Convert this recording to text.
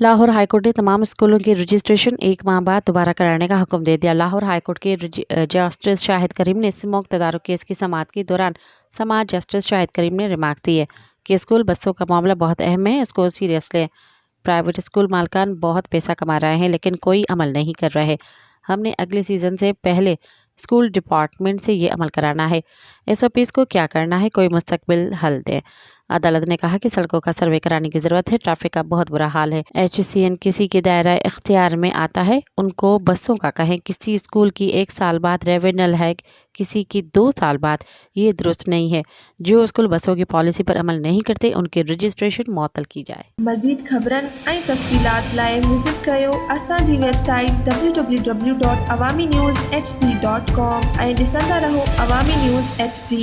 Lahore high court ने तमाम स्कूलों की रजिस्ट्रेशन 1 माह बाद दोबारा कराने का हुक्म दे दिया। लाहौर हाईकोर्ट के जस्टिस शाहिद करीम ने स्मोक तदारुक केस की समाअत के दौरान समाअत जस्टिस शाहिद करीम ने रिमार्क दी है कि स्कूल बसों का मामला बहुत अहम है, इसको सीरियस लें। प्राइवेट स्कूल मालकान बहुत पैसा कमा रहे हैं लेकिन कोई अमल नहीं कर रहे। हमने अगले सीज़न से पहले स्कूल डिपार्टमेंट से ये अमल कराना है। SOPs को क्या करना है, कोई मुस्तकबिल हल दें। अदालत ने कहा कि सड़कों का सर्वे कराने की ज़रूरत है, ट्रैफिक का बहुत बुरा हाल है। HCN किसी के दायरा इख्तियार में आता है, उनको बसों का कहें। किसी स्कूल की 1 साल बाद रेवेन्यूअल है, किसी की 2 साल बाद। ये दुरुस्त नहीं है। जो स्कूल बसों की पॉलिसी पर अमल नहीं करते उनकी रजिस्ट्रेशन मुअत्तल की जाए। मज़ीद ख़बरनि ऐं तफ़सीलात लाइ विज़िट कयो असांजी वेबसाइट www.awamiNewsHD.com ऐं ॾिसंदा रहो अवामी न्यूज़ HD।